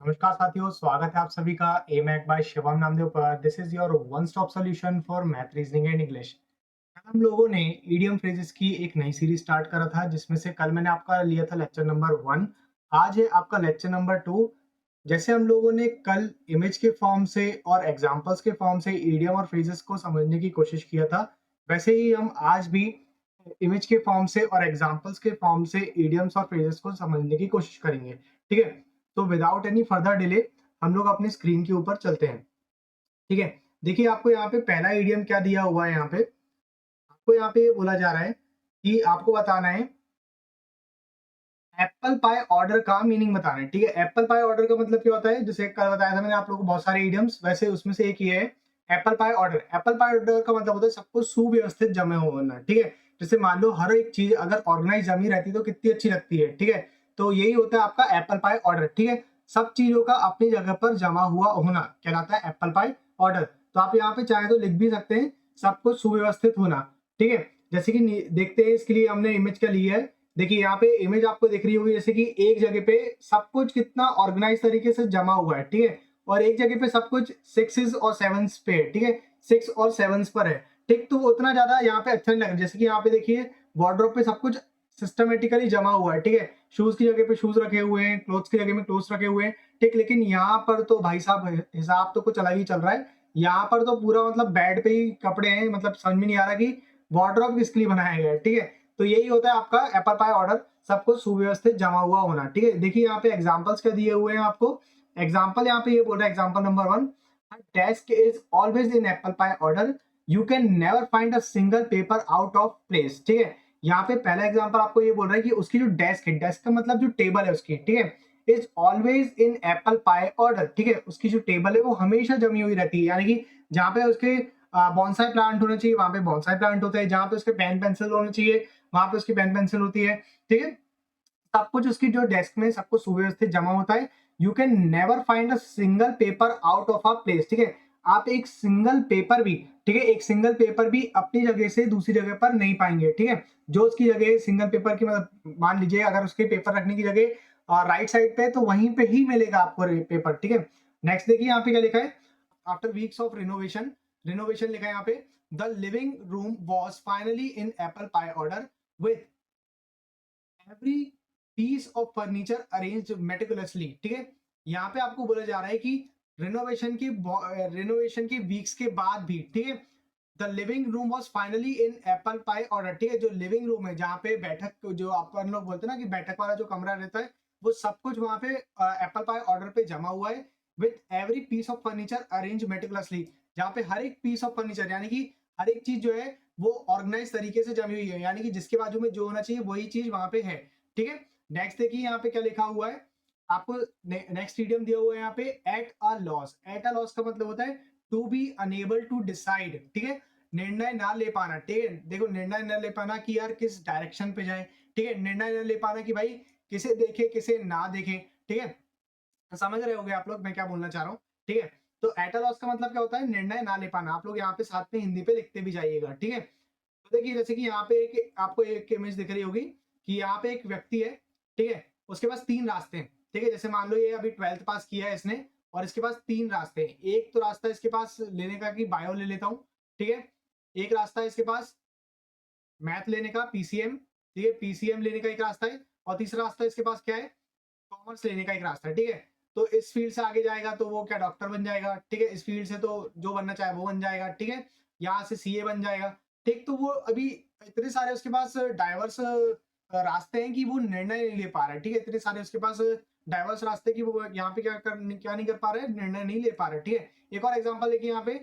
नमस्कार साथियों, स्वागत है आप सभी का एमैक बाय शिवम नामदेव पर। This is your one stop solution for math, reasoning and English. हम लोगों ने ईडियम फ्रेजेस की एक नई सीरीज स्टार्ट करा था, जिसमें से कल मैंने आपका लिया था लेक्चर नंबर 1। आज है आपका लेक्चर नंबर 2। जैसे हम लोगों ने कल इमेज के फॉर्म से और एग्जांपल्स के फॉर्म से ईडियम और फ्रेजेस को समझने की कोशिश किया था, वैसे ही हम आज भी इमेज के फॉर्म से और एग्जांपल्स के फॉर्म से ईडियम्स और फ्रेजेस को समझने की कोशिश करेंगे। ठीक है, तो विदाउट एनी फर्दर डिले हम लोग अपनी स्क्रीन के ऊपर चलते हैं। ठीक है, देखिए आपको यहाँ पे पहला ईडियम क्या दिया हुआ है। यहाँ पे आपको यहाँ पे ये बोला जा रहा है कि आपको बताना है एप्पल पाई ऑर्डर का मीनिंग बताना है। ठीक है, एप्पल पाई ऑर्डर का मतलब क्या होता है, जैसे कल बताया था मैंने आप लोगों को बहुत सारे इडियम्स, वैसे उसमें से एक ये है Apple pie order. Apple pie order का मतलब होता है सबको सुव्यवस्थित जमे होना। ठीक है, जैसे मान लो हर एक चीज अगर ऑर्गेनाइज जमी रहती तो कितनी अच्छी लगती है। ठीक है, तो यही होता है आपका एप्पल पाई ऑर्डर। ठीक है, सब चीजों का अपनी जगह पर जमा हुआ होना कहलाता है एप्पल पाई ऑर्डर। तो आप यहाँ पे चाहे तो लिख भी सकते हैं सब कुछ सुव्यवस्थित होना। ठीक है, जैसे कि देखते हैं, इसके लिए हमने इमेज क्या ली है। देखिए यहाँ पे इमेज आपको दिख रही होगी, जैसे कि एक जगह पे सब कुछ कितना ऑर्गेनाइज तरीके से जमा हुआ है। ठीक है, और एक जगह पे सब कुछ सिक्सेस और सेवंस पे है। ठीक है, 6 और 7 पर है। ठीक, तो उतना ज्यादा यहाँ पे अच्छा नहीं लग रहा। जैसे कि यहाँ पे देखिए वार्डरोब पे सब कुछ सिस्टमेटिकली जमा हुआ है। ठीक है, शूज की जगह पे शूज रखे हुए हैं, क्लोथ्स की जगह में क्लोथ्स रखे हुए हैं। ठीक, लेकिन यहाँ पर तो भाई साहब हिसाब तो कुछ अलग ही चल रहा है। यहाँ पर तो पूरा मतलब बेड पे ही कपड़े हैं, मतलब समझ में नहीं आ रहा कि वार्डरोब किसके लिए बनाया गया है। ठीक है, तो यही होता है आपका एप्पल पाई ऑर्डर, सब कुछ सुव्यवस्थित जमा हुआ होना। ठीक है, देखिए यहाँ पे एग्जांपल्स क्या दिए हुए हैं आपको। एग्जांपल यहाँ पे ये बोल रहा है, example number 1, desk is always in apple pie order, you can never find a single paper out of place. ठीक है, यहाँ पे पहला एग्जांपल आपको ये बोल रहा है कि उसकी जो डेस्क है, डेस्क का मतलब जो टेबल है उसकी, ठीक है, is always in apple pie order. ठीक है, उसकी जो टेबल है वो हमेशा जमी हुई रहती है, यानी कि जहाँ पे उसके बॉन्साई प्लांट होना चाहिए वहां पे बॉन्साई प्लांट होता है, जहाँ पे उसके पेन पेंसिल होना चाहिए वहां पे उसकी पेन पेंसिल होती है। ठीक है, सब कुछ उसकी जो डेस्क में सब कुछ सुव्यवस्थित जमा होता है। You can never find a single paper out of a place. ठीक है, आप एक सिंगल पेपर भी, ठीक है, एक सिंगल पेपर भी अपनी जगह से दूसरी जगह पर नहीं पाएंगे। ठीक है, जो उसकी जगह सिंगल पेपर की, मतलब मान लीजिए अगर उसके पेपर रखने की जगह राइट साइड पे है तो वहीं पे ही मिलेगा आपको पेपर। ठीक है, नेक्स्ट देखिए यहाँ पे क्या लिखा है, after weeks of renovation, renovation लिखा है यहाँ पे, the living room was finally in apple pie order with every piece of furniture arranged meticulously. ठीक है, यहाँ पे आपको बोला जा रहा है कि रिनोवेशन की वीक्स के बाद भी, ठीक है, the living room was finally in apple pie order. ठीक है, जो लिविंग रूम है जहाँ पे बैठक, जो अपन लोग बोलते हैं ना कि बैठक वाला जो कमरा रहता है, वो सब कुछ वहां पे एप्पल पाई ऑर्डर पे जमा हुआ है। With every piece of furniture arrange meticulously, जहाँ पे हर एक पीस ऑफ फर्नीचर यानी कि हर एक चीज जो है वो ऑर्गेनाइज तरीके से जमी हुई है, यानी कि जिसके बाजू में जो होना चाहिए वही चीज वहां पे है। ठीक है, नेक्स्ट देखिए यहाँ पे क्या लिखा हुआ है आपको। नेक्स्ट ईडियम दिया हुआ है यहाँ पे, at a loss. At a loss का मतलब होता है to be unable to decide. ठीक है, निर्णय ना ले पाना। ठीक है, देखो निर्णय ना ले पाना कि यार किस डायरेक्शन पे जाए। ठीक है, निर्णय ना ले पाना कि भाई किसे देखे किसे ना देखे। ठीक है, तो समझ रहे होगे आप लोग मैं क्या बोलना चाह रहा हूँ। ठीक है, तो एट अ लॉस का मतलब क्या होता है, निर्णय ना ले पाना। आप लोग यहाँ पे साथ में हिंदी पे लिखते भी जाइएगा। ठीक है, तो देखिए जैसे कि यहाँ पे एक आपको एक इमेज दिख रही होगी कि यहाँ पे एक व्यक्ति है। ठीक है, उसके पास 3 रास्ते हैं। ठीक है, जैसे मान लो ये अभी 12th पास किया है इसने, और इसके पास 3 रास्ते हैं। एक तो रास्ता इसके पास लेने का कि बायो ले लेता हूँ। ठीक है, एक रास्ता है इसके पास मैथ लेने का, पीसीएम। ठीक है, पीसीएम लेने का एक रास्ता है, और तीसरा रास्ता इसके पास क्या है, कॉमर्स लेने का एक रास्ता है। ठीक है, तो इस फील्ड से आगे जाएगा तो वो क्या डॉक्टर बन जाएगा। ठीक है, इस फील्ड से तो जो बनना चाहे वो बन जाएगा। ठीक है, यहाँ से सीए बन जाएगा। ठीक, तो वो अभी इतने सारे उसके पास डाइवर्स रास्ते हैं कि वो निर्णय नहीं ले पा रहा है। ठीक है, इतने सारे उसके पास डाइवर्स रास्ते की वो यहाँ पे क्या नहीं कर पा रहे, निर्णय नहीं ले पा रहे। ठीक है, एक और एग्जांपल देखिए यहाँ पे,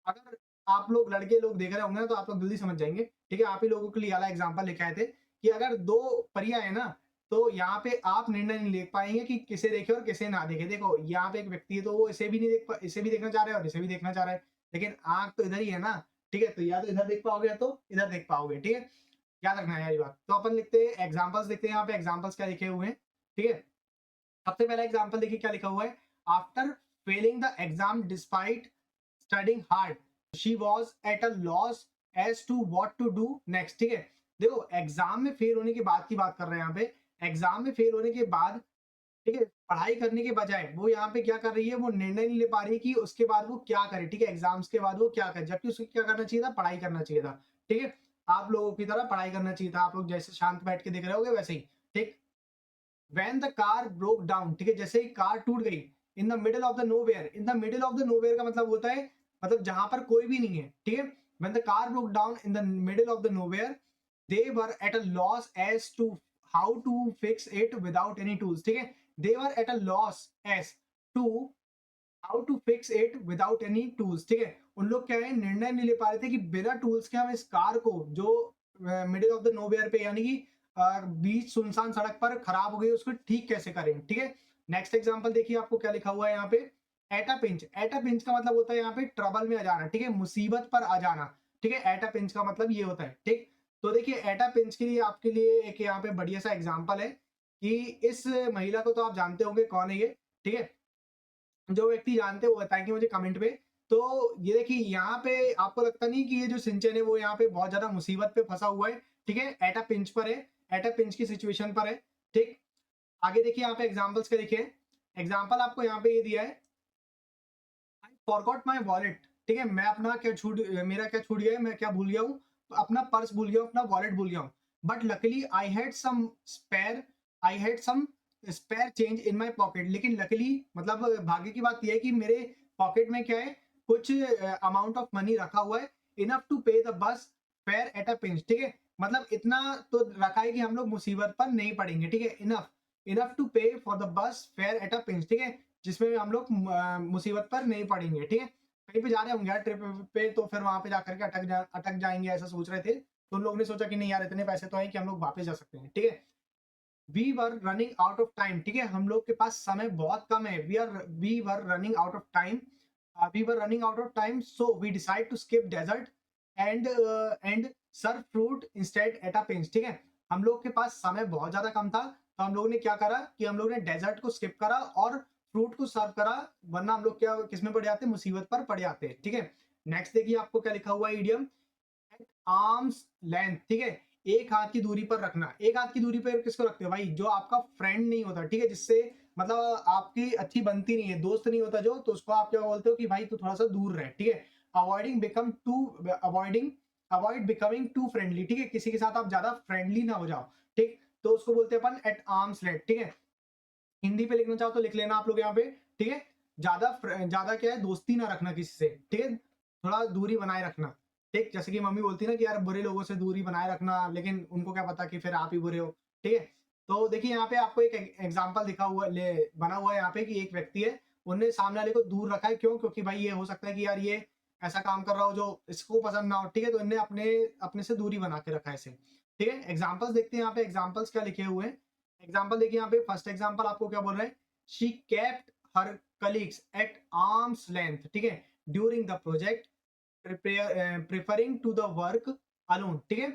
अगर आप लोग लड़के लोग देख रहे होंगे ना तो आप लोग जल्दी समझ जाएंगे। ठीक है, आप ही लोगों के लिए वाला एग्जांपल लेके आए थे कि अगर 2 परियां है ना, तो यहाँ पे आप निर्णय नहीं ले पाएंगे कि किसे देखे और किसे ना देखे। देखो यहाँ पे एक व्यक्ति है तो वो इसे भी नहीं इसे भी देखना चाह रहा है और इसे भी देखना चाह रहा है, लेकिन आंख तो इधर ही है ना। ठीक है, तो या तो इधर देख पाओगे या तो इधर देख पाओगे। ठीक है, याद रखना है यार ये बात। तो अपन लिखते हैं एग्जाम्पल्स, देखते हैं यहाँ पे एग्जाम्पल्स क्या लिखे हुए हैं। ठीक है, सबसे पहला एग्जाम्पल देखिए क्या लिखा हुआ है, after failing the exam despite studying hard she was at a loss as to what to do next. ठीक है, देखो एग्जाम में फेल होने के बाद की बात कर रहे हैं यहाँ पे। एग्जाम में फेल होने के बाद ठीक है? पढ़ाई करने के बजाय वो यहाँ पे क्या कर रही है, वो निर्णय नहीं ले पा रही है कि उसके बाद वो क्या करे, ठीक है? एग्ज़ाम्स के बाद वो क्या करे, जबकि उसे क्या करना चाहिए था, पढ़ाई करना चाहिए था, ठीक है? आप लोगों की तरह पढ़ाई करना चाहिए था, आप लोग जैसे शांत बैठ के देख रहे होगे वैसे ही, ठीक? When the car broke down, ठीक है? जैसे ही कार टूट गई, in the middle of the nowhere, in the middle of the nowhere का मतलब होता है, मतलब जहाँ पर कोई भी नहीं है, ठीक है? When the car broke down in the middle of the nowhere, they were at a loss as to how to fix it without any tools, ठीक है? They were at a loss as to how to fix it without any tools, ठीक है? उन लोग क्या है, निर्णय नहीं ले पा रहे थे कि बिना टूल्स के हम इस कार को जो मिडिल ऑफ द नोवेयर पे, यानी कि बीच सुनसान सड़क पर खराब हो गई, उसको ठीक कैसे करें, ठीक है? नेक्स्ट एग्जांपल देखिए, आपको क्या लिखा हुआ है यहाँ पे, at a pinch. Eight a pinch का मतलब होता है यहाँ पे ट्रबल में आ जाना, ठीक है? मुसीबत पर आ जाना, ठीक है? एट अ पिंच का मतलब ये होता है, ठीक? तो देखिए एट अ पिंच के लिए आपके लिए एक यहाँ पे बढ़िया सा एग्जांपल है कि इस महिला को तो आप जानते होंगे कौन है ये, ठीक है? जो व्यक्ति जानते हैं वो बताएंगे मुझे कमेंट में। तो ये देखिए यहाँ पे आपको लगता नहीं कि ये जो सिंचन है वो यहाँ पे बहुत ज्यादा मुसीबत पे फंसा हुआ है, ठीक है? एट अ पिंच पर है, एट अ पिंच की सिचुएशन पर है, ठीक? आगे देखिए यहाँ पे एग्जांपल्स के देखिए, एग्जांपल आपको यहाँ पे ये दिया है, आई फॉरगॉट माय वॉलेट, ठीक है? मैं अपना क्या छूट मेरा क्या छूट गया है, मैं क्या भूल गया हूँ, अपना पर्स भूल गया हूँ, अपना वॉलेट भूल गया हूँ, but luckily I had some spare change in my pocket, लेकिन लकीली मतलब भाग्य की बात यह है कि मेरे पॉकेट में क्या है, कुछ अमाउंट ऑफ मनी रखा हुआ है, इनफ टू पे the bus fair eight a pinch, ठीक है? मतलब इतना तो रखा है कि हम लोग मुसीबत पर नहीं पड़ेंगे, ठीक है? इनफ इनफ टू पे for the bus fair eight a pinch, ठीक है? जिसमें हम लोग मुसीबत पर नहीं पड़ेंगे, ठीक है? कहीं पे जा रहे होंगे यार ट्रिप पे, तो फिर वहां पे जाकर के अटक जाएंगे, ऐसा सोच रहे थे, तो उन लोगों ने सोचा कि नहीं यार, इतने पैसे तो है कि हम लोग वापस जा सकते हैं, ठीक है? We were running out of time, ठीक है? हम लोग के पास समय बहुत कम है, we were running out of time, we were running out of time, so we decide to skip dessert and serve fruit instead at a pinch, ठीक है? हम लोग के पास समय बहुत ज्यादा कम था, तो हम लोग ने क्या करा कि हम लोग ने डेजर्ट को स्किप करा और फ्रूट को सर्व करा, वरना हम लोग क्या किसमें पड़ जाते, मुसीबत पर पड़ जाते, ठीक है? नेक्स्ट देखिए आपको क्या लिखा हुआ है, इडियम एट आर्म्स लेंथ, ठीक है? एक हाथ की दूरी पर रखना। एक हाथ की दूरी पर किसको रखते हो भाई? जो आपका फ्रेंड नहीं होता, ठीक है? जिससे मतलब आपकी अच्छी बनती नहीं है, दोस्त नहीं होता जो, तो उसको आप क्या बोलते हो कि भाई तू थोड़ा सा दूर रह, ठीक है? Avoiding become too avoiding avoid becoming too friendly, ठीक है? किसी के साथ आप ज्यादा फ्रेंडली ना हो जाओ, ठीक? तो उसको बोलते हैं अपन एट आर्म्स लेंथ, ठीक है? हिंदी पे लिखना चाहो तो लिख लेना आप लोग यहाँ पे, ठीक है? ज्यादा क्या है, दोस्ती ना रखना किसी से, ठीक है? थोड़ा दूरी बनाए रखना, ठीक? जैसे कि मम्मी बोलती है ना कि यार बुरे लोगों से दूरी बनाए रखना, लेकिन उनको क्या पता कि फिर आप ही बुरे हो, ठीक है? तो देखिए यहाँ पे आपको एक एग्जाम्पल दिखा हुआ ले बना हुआ है यहाँ पे कि एक व्यक्ति है, उन्होंने सामने वाले को दूर रखा है, क्यों? क्योंकि भाई ये हो सकता है कि यार ये ऐसा काम कर रहा हो जो इसको पसंद ना हो, ठीक है? तो इन्हें अपने अपने से दूरी बना के रखा है इसे, ठीक है? एग्जाम्पल्स देखते हैं यहाँ पे, एग्जाम्पल्स क्या लिखे हुए हैं। एग्जाम्पल देखिए यहाँ पे, फर्स्ट एग्जाम्पल आपको क्या बोल रहा है, she kept her colleagues at arms length, ठीक है? During the project, preferring to the work alone, ठीक है?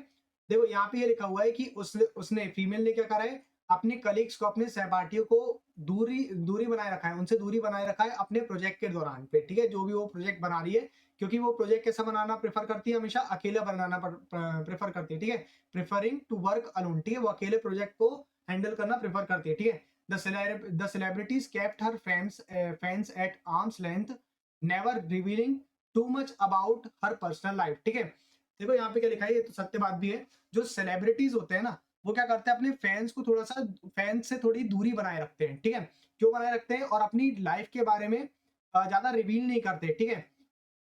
देखो यहाँ पे ये लिखा हुआ है कि उसने फीमेल ने क्या करा है, अपने कलीग्स को, अपने सहपाठियों को दूरी दूरी बनाए रखा है, उनसे दूरी बनाए रखा है अपने प्रोजेक्ट के दौरान पे, ठीक है? जो भी वो प्रोजेक्ट बना रही है, क्योंकि वो प्रोजेक्ट कैसा बनाना प्रेफर करती है, हमेशा अकेला बनाना प्रेफर करती है, ठीक है? प्रेफरिंग टू वर्क अलोन, ठीक है? वो अकेले प्रोजेक्ट को हैंडल करना प्रेफर करती है, ठीक है? The celebrities kept her fans at arm's length, never revealing too much about her personal life, ठीक है? देखो यहाँ पे क्या लिखा है, ये तो सत्य बात भी है। जो सेलिब्रिटीज होते हैं ना, वो क्या करते हैं, अपने फैंस को थोड़ा सा, फैंस से थोड़ी दूरी बनाए रखते हैं, ठीक है? क्यों बनाए रखते हैं? और अपनी लाइफ के बारे में ज्यादा रिवील नहीं करते, ठीक है?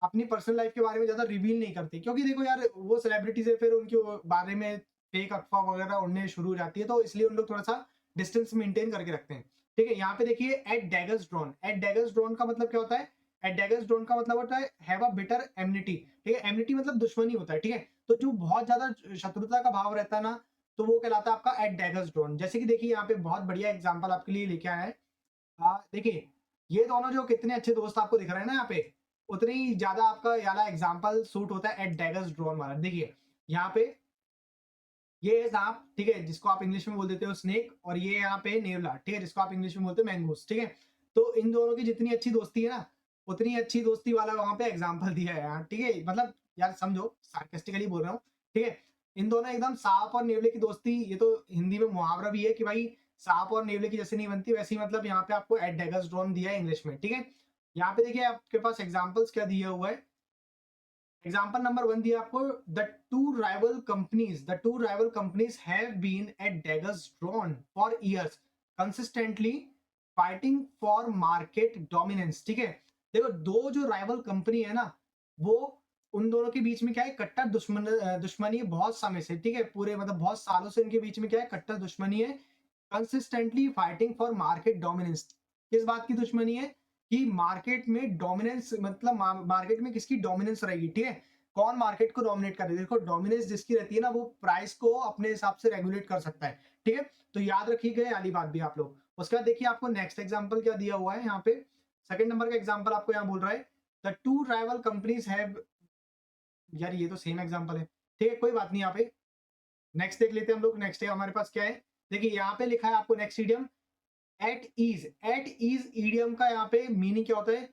अपनी पर्सनल लाइफ के बारे में ज्यादा रिवील नहीं करती, क्योंकि देखो यार वो सेलिब्रिटीज है, फिर उनके बारे में फेक अफवाह वगैरह उड़ने शुरू हो जाती है, तो इसलिए उन लोग थोड़ा सा डिस्टेंस मेंटेन करके रखते हैं, ठीक है? यहाँ पे देखिए at daggers drawn, at daggers drawn का मतलब क्या होता है? एट डैगर्स ड्रॉन का मतलब होता है हैव अ बिटर एमनिटी, ठीक है? एमनिटी मतलब दुश्मनी होता है, ठीक है? तो जो बहुत ज्यादा शत्रुता का भाव रहता है ना, तो वो कहलाता है आपका एट डैगर्स ड्रॉन। जैसे कि देखिए यहाँ पे बहुत बढ़िया एग्जाम्पल आपके लिए लेके आया है। देखिए ये दोनों जो कितने अच्छे दोस्त आपको दिख रहे हैं ना यहाँ पे, उतनी ही ज्यादा आपका ये वाला एग्जाम्पल सूट होता है एट डैगर्स ड्रॉन वाला। देखिए यहाँ पे ये है सांप, ठीक है? जिसको आप इंग्लिश में बोल देते हो स्नेक, और ये यहाँ पे नेवला, ठीक है? जिसको आप इंग्लिश में बोलते हो मैंगूस, ठीक है? तो इन दोनों की जितनी अच्छी दोस्ती है ना, उतनी अच्छी दोस्ती वाला वहां पे एग्जाम्पल दिया है यहाँ, ठीक है? मतलब यार समझो, सार्केस्टिकली बोल रहा हूँ, ठीक है? इन दोनों एकदम सांप और नेवले की दोस्ती, ये तो हिंदी में मुहावरा भी है कि भाई सांप और नेवले की जैसे नहीं बनती, वैसे ही मतलब यहाँ पे आपको एट डेगर्स ड्रॉन दिया है इंग्लिश में, ठीक है। यहाँ पे देखिए आपके पास एग्जाम्पल्स क्या दिया हुआ है। एग्जाम्पल नंबर 1 दिया आपको, the two rival companies have been at daggers drawn for years consistently fighting for market dominance, ठीक है। देखो दो जो राइवल कंपनी है ना, वो उन दोनों के बीच में क्या है, कट्टर दुश्मनी है बहुत समय से, ठीक है। पूरे मतलब बहुत सालों से इनके बीच में क्या है, कट्टर दुश्मनी है। Consistently fighting for market dominance, किस बात की दुश्मनी है कि मार्केट में डोमिनेंस, मतलब मार्केट में किसकी डोमिनेंस रहेगी, ठीक है। कौन मार्केट को डोमिनेट कर रही है, देखो डोमिनेंस जिसकी रहती है ना, वो प्राइस को अपने हिसाब से रेगुलेट कर सकता है, ठीक है। तो याद रखिएगा वाली बात भी आप लोग। उसके बाद देखिए आपको नेक्स्ट एग्जांपल क्या दिया हुआ है यहाँ पे, सेकंड नंबर का एग्जांपल आपको यहाँ बोल रहा है, the two rival companies have, यार ये तो सेम एग्जांपल है, ठीक है, कोई बात नहीं। यहाँ पे नेक्स्ट देख लेते हैं हम लोग। नेक्स्ट है हमारे पास क्या है, देखिए यहाँ पे लिखा है आपको next idiom at ease. At ease idiom का यहाँ पे मीनिंग क्या होता है,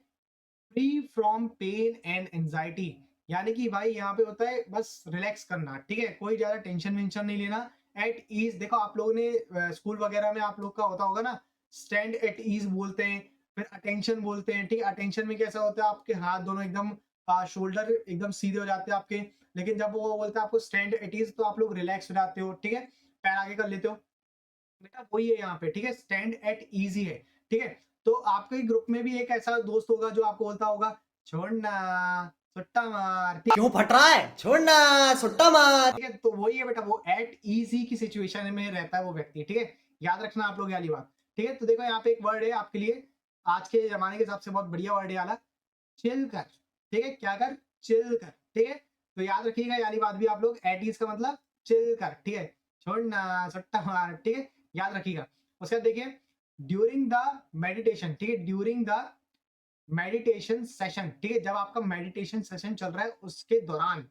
free from pain and anxiety, यानी कि भाई यहाँ पे होता है बस रिलैक्स करना, ठीक है, कोई ज्यादा टेंशन वेंशन नहीं लेना। एट ईज, देखो आप लोगों ने स्कूल वगैरह में आप लोग का होता होगा ना, स्टैंड एट ईज बोलते हैं, फिर अटेंशन बोलते हैं, ठीक है। अटेंशन में कैसा होता है, आपके हाथ दोनों एकदम शोल्डर एकदम सीधे हो जाते हैं आपके, लेकिन जब वो बोलता है आपको स्टैंड एट ईज, तो आप लोग रिलैक्स हो जाते हो, ठीक है, पैर आगे कर लेते हो। बेटा वही है यहाँ पे, ठीक है, स्टैंड एट इजी है, ठीक है। तो आपके ग्रुप में भी एक ऐसा दोस्त होगा जो आपको बोलता होगा छोड़ना सुट्टा मार, ठीक क्यों फट रहा है, छोड़ना, सुट्टा मार। है। तो वही है बेटा, वो एट इजी की सिचुएशन में रहता है वो व्यक्ति, ठीक है। याद रखना आप लोग ये वाली बात, ठीक है। तो देखो यहाँ पे एक वर्ड है आपके लिए, आज के जमाने के हिसाब से बहुत बढ़िया वर्ड है वाला, चिल कर, ठीक है। क्या कर, चिल कर, ठीक है। तो याद रखिएगा ये वाली बात भी आप लोग, एट इज का मतलब चिल कर, ठीक है, छोड़ना सट्टा मार, ठीक है, याद रखिएगा। उसके बाद देखिए ड्यूरिंग द मेडिटेशन, ठीक है, ड्यूरिंग द मेडिटेशन सेशन, ठीक है, जब आपका मेडिटेशन सेशन चल रहा है उसके दौरान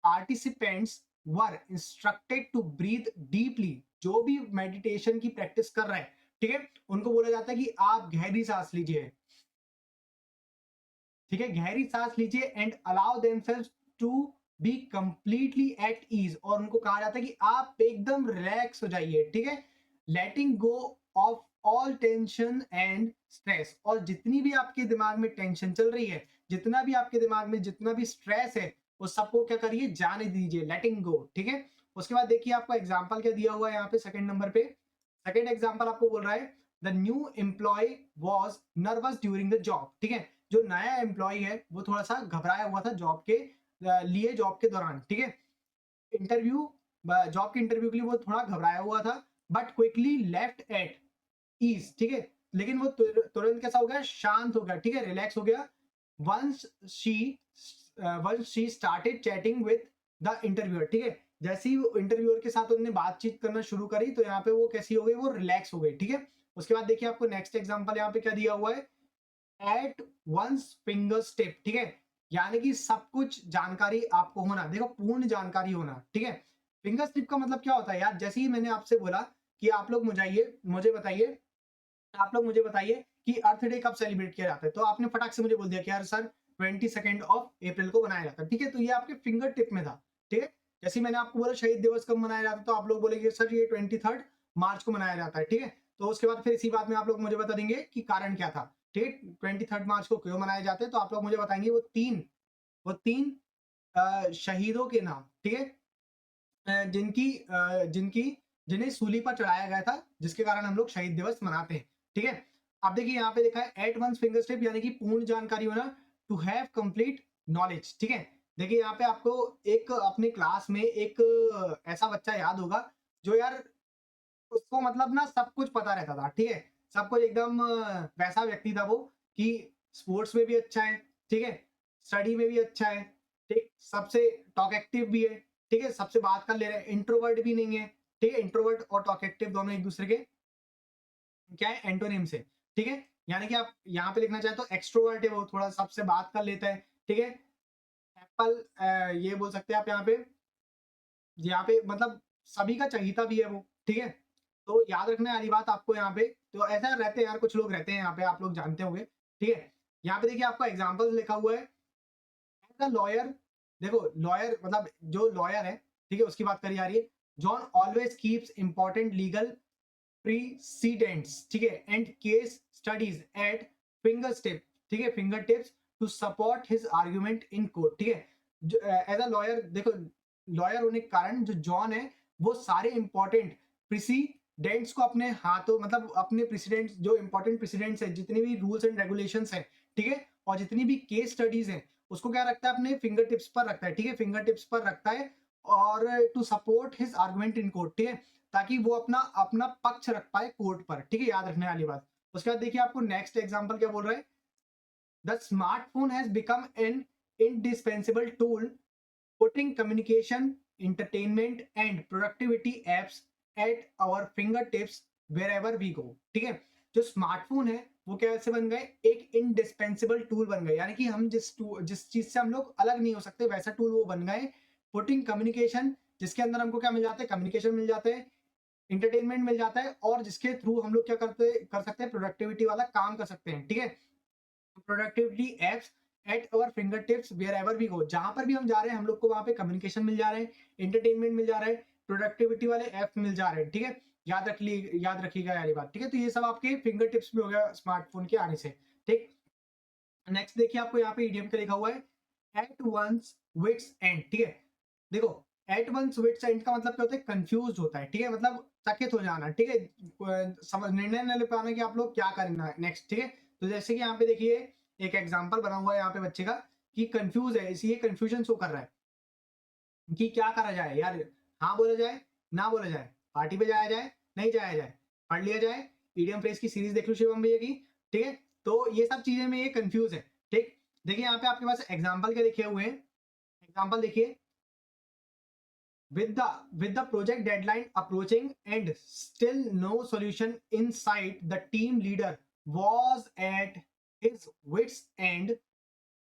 participants were instructed to breathe deeply, जो भी मेडिटेशन की प्रैक्टिस कर रहा है, ठीक है, उनको बोला जाता है कि आप गहरी सांस लीजिए, ठीक है, गहरी सांस लीजिए and allow themselves to be completely at ease, और उनको कहा जाता है कि आप एकदम रिलैक्स हो जाइए, ठीक है। Letting go of all tension and stress, और जितनी भी आपके दिमाग में टेंशन चल रही है, जितना भी आपके दिमाग में जितना भी स्ट्रेस है, वो सबको क्या करिए, जाने दीजिए, लेटिंग गो, ठीक है। उसके बाद देखिए आपको एग्जाम्पल क्या दिया हुआ है यहाँ पे सेकंड नंबर पे। सेकंड एग्जाम्पल आपको बोल रहा है, the new employ was nervous during the job, ठीक है। जो नया एम्प्लॉय है वो थोड़ा सा घबराया हुआ था जॉब के लिए, जॉब के दौरान, ठीक है। इंटरव्यू, जॉब के इंटरव्यू के लिए वो थोड़ा घबराया हुआ था, but quickly left at ease, ठीक है। लेकिन वो तुरंत कैसा हो गया, शांत हो गया, ठीक है, रिलैक्स हो गया। Once she once she started chatting with the interviewer, ठीक है, जैसे ही इंटरव्यूअर के साथ उन्होंने बातचीत करना शुरू करी, तो यहाँ पे वो कैसी हो गई, वो रिलैक्स हो गई, ठीक है। उसके बाद देखिए आपको नेक्स्ट एग्जांपल यहाँ पे क्या दिया हुआ है, एट वंस फिंगर स्टेप, ठीक है, यानी कि सब कुछ जानकारी आपको होना, देखो पूर्ण जानकारी होना, ठीक है। फिंगर स्लिप का मतलब क्या होता है यार, जैसे ही मैंने आपसे बोला कि आप लोग मुझे बताइए, आप लोग मुझे बताइए कि अर्थ डे कब सेलिब्रेट किया जाता है, तो आपने फटाक से मुझे बोल दिया कि यार सर 22 ऑफ अप्रैल को बनाया जाता है, ठीक है। तो ये आपके फिंगर टिप में था, ठीक है। जैसे मैंने आपको बोला शहीद दिवस कब मनाया जाता है, तो आप लोग बोलेंगे सर ये 23 मार्च को मनाया जाता है, ठीक है। तो उसके बाद फिर इसी बात में आप लोग मुझे बता देंगे कि कारण क्या था, ठीक है, 23 मार्च को क्यों मनाए जाते हैं, तो आप लोग मुझे बताएंगे वो तीन शहीदों के नाम, ठीक है, जिनकी जिन्हें सूली पर चढ़ाया गया था, जिसके कारण हम लोग शहीद दिवस मनाते हैं, ठीक है। अब देखिए यहाँ पे लिखा है एट वंस फिंगर स्टिप, यानी कि पूर्ण जानकारी होना, टू हैव कंप्लीट नॉलेज, ठीक है। देखिए यहाँ पे आपको एक अपने क्लास में एक ऐसा बच्चा याद होगा जो यार उसको मतलब ना सब कुछ पता रहता था, ठीक है, सब कुछ एकदम वैसा व्यक्ति था वो कि स्पोर्ट्स में भी अच्छा है, ठीक है, स्टडी में भी अच्छा है, ठीक, सबसे टॉक एक्टिव भी है, ठीक है, सबसे बात कर ले रहे हैं, इंट्रोवर्ट भी नहीं है, ठीक है। इंट्रोवर्ट और टॉक एक्टिव दोनों एक दूसरे के क्या है, एंटोनिम्स है, ठीक है। यानी कि आप यहाँ पे लिखना चाहे तो एक्सट्रोवर्ट है, वो थोड़ा सबसे बात कर लेता है, ठीक है। एप्पल, ये बोल सकते हैं आप यहाँ पे मतलब सभी का चहीता भी है वो, ठीक है। तो याद रखने वाली बात आपको यहाँ पे, तो ऐसा रहते हैं यार, कुछ लोग रहते हैं यहाँ पे, आप लोग जानते होंगे, ठीक है। यहाँ पे देखिए आपका एग्जाम्पल लिखा हुआ है, एज अ लॉयर, देखो लॉयर मतलब जो लॉयर है, ठीक है, उसकी बात करी जा रही है। John always keeps important legal precedents, ठीक है, and case studies at fingertip, ठीक है, fingertips to support his argument in court, ठीक है। एज अ लॉयर देखो, लॉयर होने के कारण जो जॉन है वो सारे इंपॉर्टेंट प्रेसिडेंट्स को अपने हाथों, मतलब अपने प्रेसिडेंट्स, जो इंपॉर्टेंट प्रेसिडेंट्स है, जितने भी रूल्स एंड रेगुलेशंस हैं, ठीक है, और जितनी भी केस स्टडीज हैं, उसको क्या रखता है, अपने फिंगर टिप्स पर रखता है, ठीक है, फिंगर टिप्स पर रखता है, और to support his argument in court, ठीक है, ताकि वो अपना अपना पक्ष रख पाए कोर्ट पर, ठीक है, याद रखने वाली बात। उसके बाद देखिए आपको नेक्स्ट एग्जांपल क्या बोल रहा है, the smartphone has become an indispensable tool putting communication, entertainment and productivity apps at our fingertips wherever we go, ठीक है। जो स्मार्टफोन है वो कैसे बन गए, एक इंडिस्पेंसिबल टूल बन गए, यानी कि हम जिस चीज से हम लोग अलग नहीं हो सकते वैसा टूल वो बन गए। पुटिंग कम्युनिकेशन, जिसके अंदर हमको क्या मिल जाता है, कम्युनिकेशन मिल जाते हैं, इंटरटेनमेंट मिल जाता है, और जिसके थ्रू हम लोग क्या कर सकते हैं, प्रोडक्टिविटी वाला काम कर सकते हैं, ठीक है। Productivity apps at our finger tips wherever we go, जहां पर भी हम जा रहे हैं हम लोग को वहां पे कम्युनिकेशन मिल जा रहे हैं, एंटरटेनमेंट मिल जा रहा है, प्रोडक्टिविटी वाले एप्स मिल जा रहे हैं, ठीक है। याद रखिएगा यार ये बात, ठीक है। तो ये सब आपके फिंगर टिप्स में हो गया स्मार्टफोन के आने से, ठीक। नेक्स्ट देखिए आपको यहाँ पे ईडीएम का लिखा हुआ है, एट वंस विट्स एंड, ठीक है। देखो, एट वंस विट्स एंड का मतलब क्या होता है, कंफ्यूज होता है, ठीक है, मतलब चकित हो जाना, ठीक है, समझ निर्णय न ले पाना कि आप लोग क्या करना है नेक्स्ट, ठीक है। तो जैसे कि यहाँ पे देखिए एक एग्जांपल बना हुआ है यहाँ पे बच्चे का, कि कंफ्यूज है, इसी कंफ्यूजन शो कर रहा है कि क्या करा जाए यार, हाँ बोला जाए, ना बोला जाए, पार्टी पे जाया जाए, नहीं जाया जाए, पढ़ लिया जाए, ईडीएम फ्रेज की सीरीज देख लो शिवम भैया की, ठीक है। तो ये सब चीजें में ये कंफ्यूज है, ठीक। देखिए यहाँ पे आपके पास एग्जाम्पल क्या लिखे हुए हैं, एग्जाम्पल देखिए, with the project deadline approaching and still no solution in sight, the team leader was at his wits end,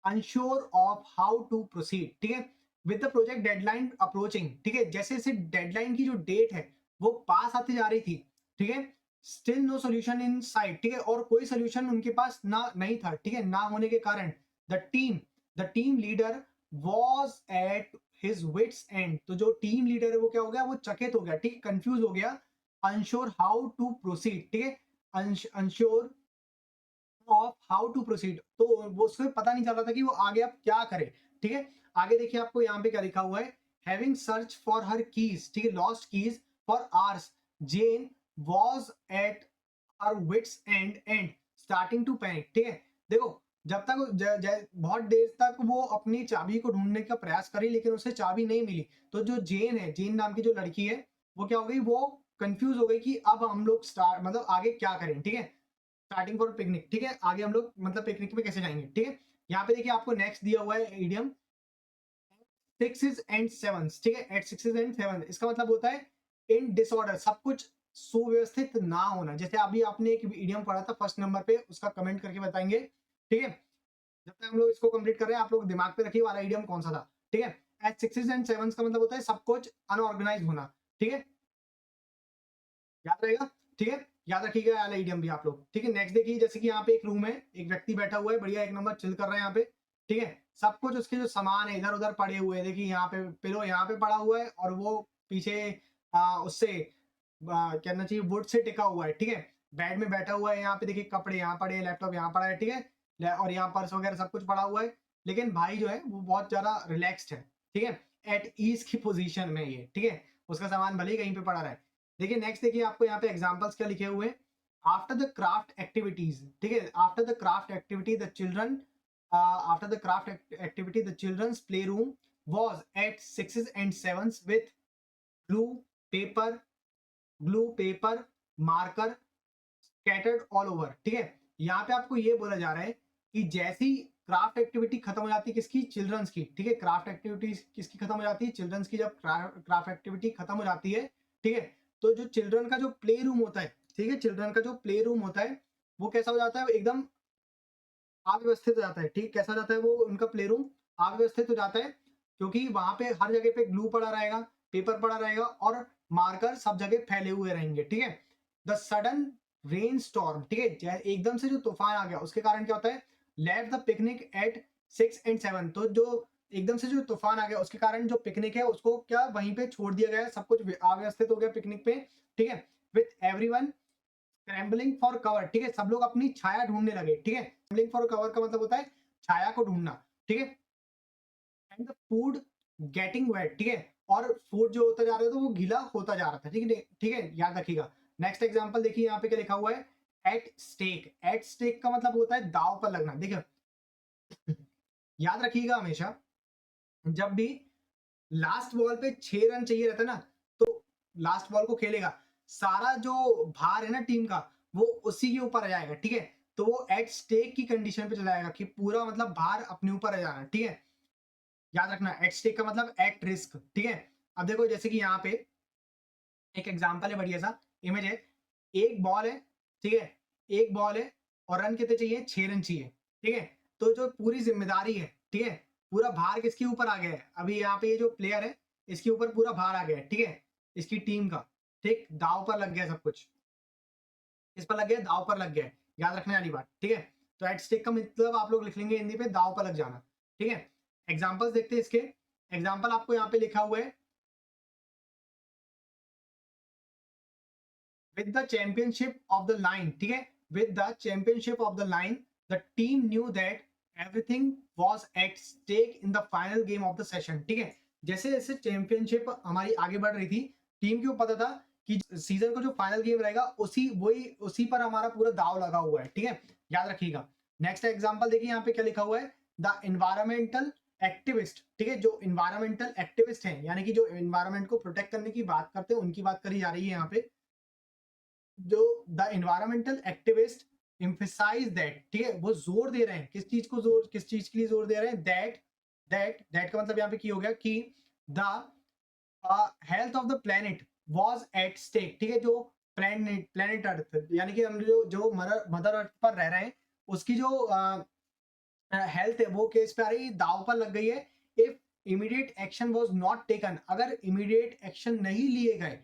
unsure of how to proceed, ठीक है। With the project deadline approaching, ठीक है, जैसे जैसे डेडलाइन की जो date है वो पास आती जा रही थी, ठीक है, still no solution in sight, ठीक है, और कोई सॉल्यूशन उनके पास ना नहीं था, ठीक है, ना होने के कारण the team leader was at his wits end, तो जो टीम लीडर है वो क्या हो गया, वो चकित हो गया, ठीक, कंफ्यूज हो गया, अनश्योर हाउ टू प्रोसीड, ठीक है, unsure of how to proceed, तो वो उसको पता नहीं चल रहा था कि वो आगे अब क्या करे, ठीक है। आगे देखिए आपको यहाँ पे क्या लिखा हुआ है, having search for her keys, ठीक है, lost keys for hours, Jane was at her wits end starting to panic, ठीक है। देखो, जब तक बहुत देर तक वो अपनी चाबी को ढूंढने का प्रयास करी लेकिन उसे चाबी नहीं मिली, तो जो जेन है, जेन नाम की जो लड़की है, वो क्या हो गई, वो कंफ्यूज हो गई कि अब हम लोग स्टार्ट मतलब आगे क्या करें, ठीक है, स्टार्टिंग फॉर पिकनिक, ठीक है, आगे हम लोग मतलब पिकनिक में कैसे जाएंगे, ठीक है। यहाँ पे देखिए आपको नेक्स्ट दिया हुआ है इडियम, सिक्सेस एंड सेवंस, ठीक है, एट सिक्सेस एंड सेवन, इसका मतलब होता है इन डिसऑर्डर, सब कुछ सुव्यवस्थित ना होना। जैसे अभी आपने एक इडियम पढ़ा था फर्स्ट नंबर पे, उसका कमेंट करके बताएंगे, ठीक है। जब तक हम लोग इसको कंप्लीट कर रहे हैं आप लोग दिमाग पे रखिए वाला इडियम कौन सा था, ठीक है। एट सिक्सेस एंड सेवंस का मतलब होता है सब कुछ अनऑर्गेनाइज होना, ठीक है, याद रहेगा, ठीक है, याद रखिएगा वाला इडियम भी आप लोग, ठीक है। नेक्स्ट देखिए, जैसे कि यहाँ पे एक रूम है, एक व्यक्ति बैठा हुआ है, बढ़िया एक नंबर चिल कर रहा है यहाँ पे, ठीक है, सब कुछ उसके जो सामान है इधर उधर पड़े हुए हैं, देखिए यहाँ पे पिलो यहाँ पे पड़ा हुआ है, और वो पीछे उससे कहना चाहिए वुड से टिका हुआ है, ठीक है, बेड में बैठा हुआ है, यहाँ पे देखिए कपड़े यहाँ पड़े हैं, लैपटॉप यहाँ पड़ा है, ठीक है, और यहाँ पर्स वगैरह सब कुछ पड़ा हुआ है, लेकिन भाई जो है वो बहुत ज्यादा रिलैक्स्ड है, ठीक है, एट ईज की पोजीशन में ये, ठीक है, उसका सामान भले ही कहीं पे पड़ा रहा है। देखिए नेक्स्ट देखिए आपको यहाँ पे एग्जांपल्स क्या लिखे हुए हैं, आफ्टर द क्राफ्ट एक्टिविटीज, ठीक है, after the craft activity the children after the craft activity the children's play room was at sixes and sevens with glue paper marker scattered all over, ठीक है। यहाँ पे आपको ये बोला जा रहा है कि जैसी क्राफ्ट एक्टिविटी खत्म हो जाती है किसकी, चिल्ड्रंस की, ठीक है, क्राफ्ट एक्टिविटी किसकी खत्म हो जाती है, चिल्ड्रंस की। जब क्राफ्ट एक्टिविटी खत्म हो जाती है, ठीक है, तो जो चिल्ड्रन का जो प्ले रूम होता है, ठीक है, चिल्ड्रन का जो प्ले रूम होता है वो कैसा हो जाता है, एकदम अव्यवस्थित हो जाता है, ठीक, कैसा हो जाता है वो उनका प्ले रूम, अव्यवस्थित हो जाता है, क्योंकि वहां पे हर जगह पे ग्लू पड़ा रहेगा, पेपर पड़ा रहेगा, और मार्कर सब जगह फैले हुए रहेंगे, ठीक है। द सडन रेन स्टॉर्म, ठीक है, एकदम से जो तूफान आ गया उसके कारण क्या होता है, left the picnic at 6 and 7, तो जो एकदम से जो तूफान आ गया उसके कारण जो पिकनिक है उसको क्या वहीं पे छोड़ दिया गया, सब कुछ अव्यवस्थित हो गया पिकनिक पे, ठीक है, with everyone scrambling for cover, ठीक है, सब लोग अपनी छाया ढूंढने लगे, ठीक है। स्क्रैम्बलिंग फॉर कवर का मतलब होता है छाया को ढूंढना, ठीक है। And the food getting wait, ठीक है, और फूड जो होता जा रहा था वो गीला होता जा रहा था, ठीक है, ठीक है, याद रखिएगा। नेक्स्ट एग्जांपल देखिए यहाँ पे क्या लिखा हुआ है, एट स्टेक। एट स्टेक का मतलब होता है दाव पर लगना, देखिए याद रखिएगा हमेशा जब भी लास्ट बॉल पे 6 रन चाहिए रहता है ना, तो लास्ट बॉल को खेलेगा, सारा जो भार है ना टीम का वो उसी के ऊपर आ जाएगा, ठीक है। तो वो एट स्टेक की कंडीशन पे चला जाएगा कि पूरा मतलब भार अपने ऊपर आ जाना, ठीक है। याद रखना एट स्टेक का मतलब एट रिस्क, ठीक है। अब देखो जैसे कि यहाँ पे एक एग्जांपल है, बढ़िया सा इमेज है, एक बॉल है, ठीक है, एक बॉल है और रन कितने चाहिए, 6 रन चाहिए, ठीक है। तो जो पूरी जिम्मेदारी है, ठीक है, पूरा भार किसके ऊपर आ गया है, अभी यहाँ पे ये जो प्लेयर है इसके ऊपर पूरा भार आ गया है, ठीक है, इसकी टीम का, ठीक, दाव पर लग गया सब कुछ, इस पर लग गया, दाव पर लग गया है, याद रखने वाली बात, ठीक है। तो एट स्टेक का मतलब आप लोग लिख लेंगे हिंदी पे दाव पर लग जाना, ठीक है। एग्जाम्पल्स देखते हैं इसके। एग्जाम्पल आपको यहाँ पे लिखा हुआ है, with the championship of the line, ठीक है, with the championship of the line, the team knew that everything was at stake in the final game of the session, ठीक है। जैसे जैसे चैंपियनशिप हमारी आगे बढ़ रही थी, टीम को पता था कि सीजन का जो फाइनल गेम रहेगा उसी पर हमारा पूरा दाव लगा हुआ है, ठीक है, याद रखिएगा। नेक्स्ट एग्जांपल देखिए यहाँ पे क्या लिखा हुआ है, द एनवायरमेंटल एक्टिविस्ट, ठीक है, जो इन्वायरमेंटल एक्टिविस्ट हैं यानी कि जो इन्वायरमेंट को प्रोटेक्ट करने की बात करते हैं उनकी बात करी जा रही है यहाँ पे। जो the environmental activist emphasise that, ठीक है, वो जोर दे रहे हैं, किस चीज को जोर, किस चीज के लिए जोर दे रहे हैं, दैट का मतलब यहाँ पे की हो गया कि the health of the planet was at stake, ठीक है, जो प्लेनेट अर्थ यानी कि हम जो मदर अर्थ पर रह रहे हैं उसकी जो हेल्थ है वो केस पे आ रही, दाव पर लग गई है। If immediate action was not taken, अगर इमीडिएट एक्शन नहीं लिए गए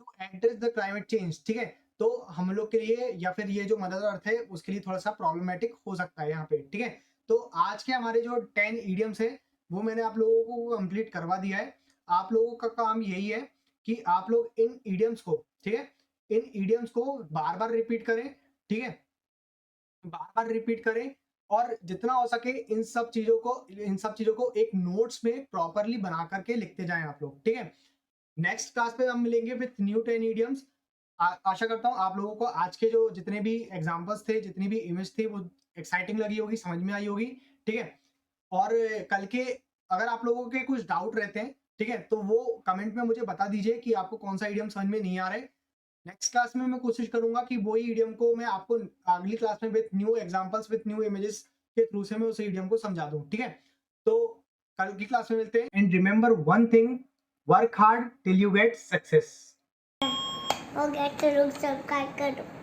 to address the climate change, ठीक है, तो हम लोग के लिए या फिर ये जो मदर अर्थ है उसके लिए थोड़ा सा प्रॉब्लमेटिक हो सकता है यहाँ पे, ठीक है। तो आज के हमारे जो 10 इडियम्स है वो मैंने आप लोगों को कंप्लीट करवा दिया है। आप लोगों का काम यही है कि आप लोग इन इडियम्स को, ठीक है, इन इडियम्स को बार बार रिपीट करें, ठीक है, बार बार रिपीट करें और जितना हो सके इन सब चीजों को एक नोट्स में प्रॉपरली बना करके लिखते जाएं आप लोग, ठीक है। नेक्स्ट क्लास पे हम मिलेंगे विथ न्यू 10 इडियम्स। आशा करता हूँ आप लोगों को आज के जो जितने भी एग्जांपल्स थे, जितनी भी इमेज थी वो एक्साइटिंग लगी होगी, समझ में आई होगी, ठीक है। और कल के अगर आप लोगों के कुछ डाउट रहते हैं, ठीक है, तो वो कमेंट में मुझे बता दीजिए कि आपको कौन सा इडियम समझ में नहीं आ रहा है। नेक्स्ट क्लास में मैं कोशिश करूंगा कि वही इडियम को मैं आपको अगली क्लास में with new examples with new images के थ्रू से मैं उस इडियम को समझा दूं, ठीक है। तो कल की क्लास में मिलते हैं and remember one thing, work hard till you get success. और गेट सब्सक्राइब करो।